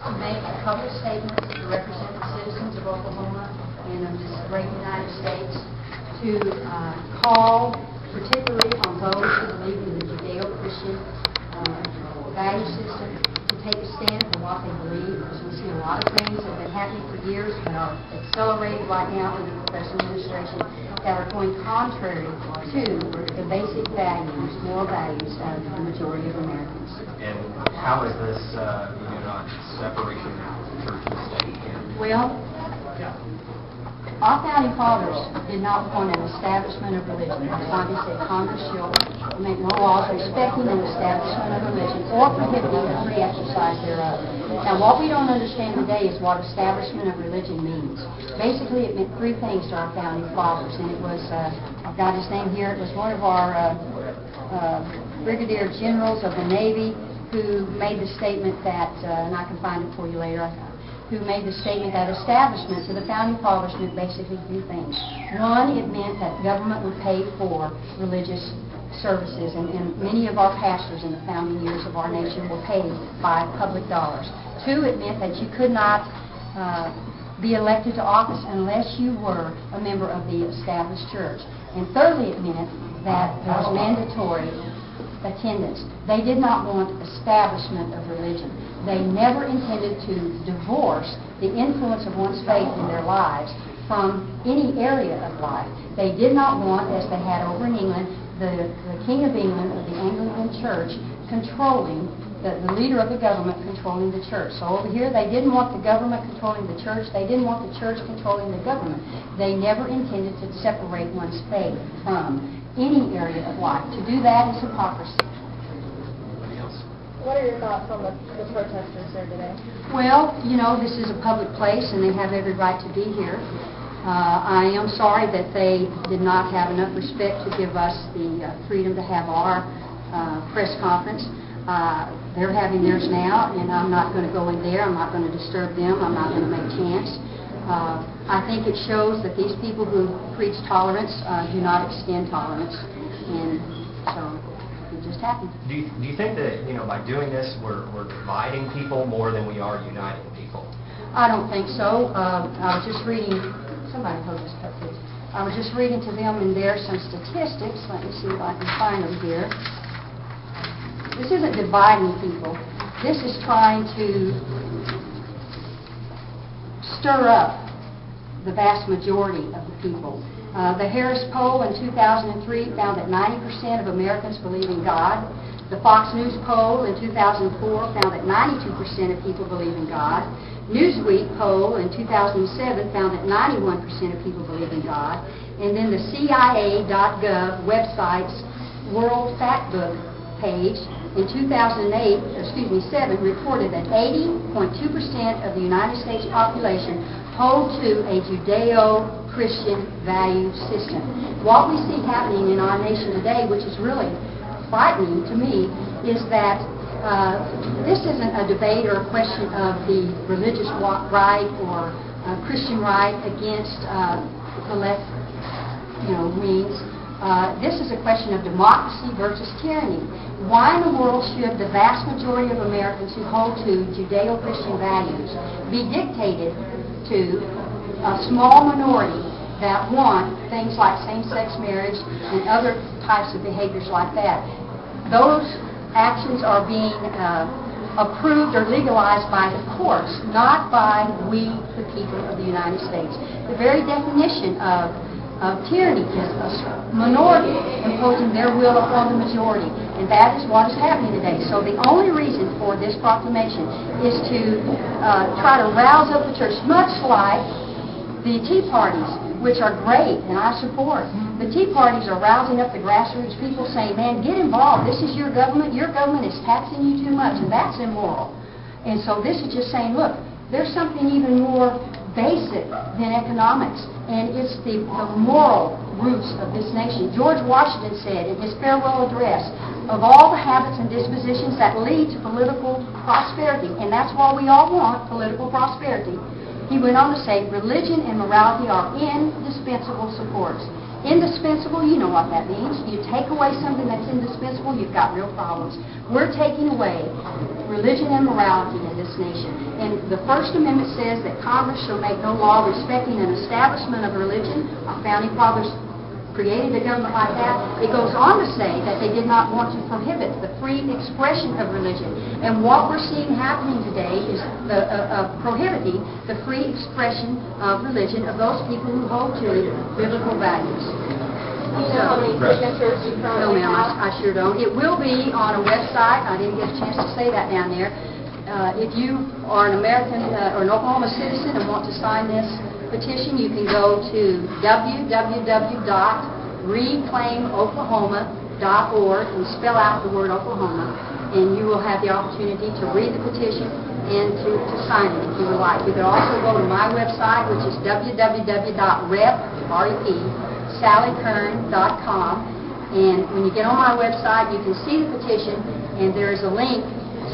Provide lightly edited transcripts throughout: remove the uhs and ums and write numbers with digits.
to make a public statement to represent the citizens of Oklahoma and of this great United States to call particularly on those who believe in the Judeo-Christian value system to take a stand for what they believe, because we see a lot of things that have been happening for years but are accelerated right now in the present administration that are going contrary to the basic values, moral values of the majority of Americans. And how is this not separation of church and state? Well, our founding fathers did not want an establishment of religion. That's why they said Congress shall make no laws respecting an establishment of religion or prohibiting the free exercise thereof. Now, what we don't understand today is what establishment of religion means. Basically, it meant three things to our founding fathers, and it was, I've got his name here, it was one of our brigadier generals of the Navy who made the statement that, and I can find it for you later, who made the statement that establishment to the founding fathers meant basically three things. One, it meant that government would pay for religious services, and many of our pastors in the founding years of our nation were paid by public dollars. Two, it meant that you could not be elected to office unless you were a member of the established church. And thirdly, it meant that there was mandatory attendance. They did not want establishment of religion. They never intended to divorce the influence of one's faith in their lives from any area of life. They did not want, as they had over in England, the King of England, of the Anglican Church, controlling, the leader of the government controlling the church. So over here, they didn't want the government controlling the church. They didn't want the church controlling the government. They never intended to separate one's faith from any area of life. To do that is hypocrisy. What are your thoughts on the protesters there today? Well, this is a public place and they have every right to be here. I am sorry that they did not have enough respect to give us the freedom to have our press conference. They're having theirs now, and I'm not going to go in there. I'm not going to disturb them. I'm not going to make chance. I think it shows that these people who preach tolerance do not extend tolerance, and so it just happened. Do you think that by doing this we're dividing people more than we are uniting people? I don't think so. I was just reading. Somebody hold this cup, please. I was just reading to them, and there are some statistics. Let me see if I can find them here. This isn't dividing people. This is trying to stir up the vast majority of the people. The Harris poll in 2003 found that 90% of Americans believe in God. The Fox News poll in 2004 found that 92% of people believe in God. Newsweek poll in 2007 found that 91% of people believe in God. And then the CIA.gov website's World Factbook page in 2007 reported that 80.2% of the United States population hold to a Judeo-Christian value system. What we see happening in our nation today, which is really frightening to me, is that this isn't a debate or a question of the religious right or Christian right against the left, wings. This is a question of democracy versus tyranny. Why in the world should the vast majority of Americans who hold to Judeo-Christian values be dictated to a small minority that want things like same-sex marriage and other types of behaviors like that? Those actions are being approved or legalized by the courts, not by we, the people of the United States. The very definition of tyranny is a minority imposing their will upon the majority, and that is what is happening today. So the only reason for this proclamation is to try to rouse up the church, much like the Tea Parties, which are great and I support. The Tea Parties are rousing up the grassroots people saying, man, get involved. This is your government. Your government is taxing you too much, and that's immoral. And so this is just saying, look, there's something even more basic than economics, and it's the moral roots of this nation. George Washington said in his farewell address, of all the habits and dispositions that lead to political prosperity, and that's why we all want political prosperity, he went on to say, religion and morality are indispensable supports. Indispensable, you know what that means. You take away something that's indispensable, you've got real problems. We're taking away religion and morality in this nation. And the First Amendment says that Congress shall make no law respecting an establishment of religion. Our founding fathers created a government like that. It goes on to say that they did not want to prohibit the free expression of religion. And what we're seeing happening today is prohibiting the free expression of religion of those people who hold to biblical values. Do you know how many signatures you No, currently ma'am, have? I sure don't. It will be on a website. I didn't get a chance to say that down there. If you are an American or an Oklahoma citizen and want to sign this petition, you can go to www.reclaimoklahoma.org and spell out the word Oklahoma, and you will have the opportunity to read the petition and to sign it if you would like. You can also go to my website, which is www.sallyKern.com, and when you get on my website, you can see the petition, and there is a link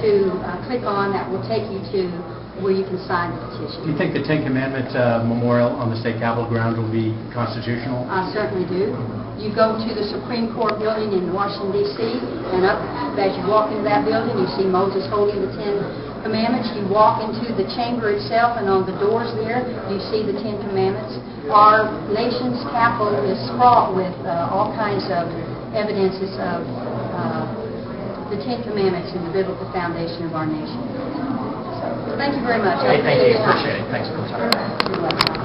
to click on that will take you to where you can sign the petition. Do you think the Ten Commandment memorial on the state capitol grounds will be constitutional? I certainly do. You go to the Supreme Court building in Washington, D.C., and up as you walk into that building, you see Moses holding the Ten Commandments. You walk into the chamber itself, and on the doors there, you see the Ten Commandments. Our nation's capital is fraught with all kinds of evidences of the Ten Commandments and the biblical foundation of our nation. So, thank you very much. Hey, thank you. Appreciate it. Thanks for the time. You're welcome.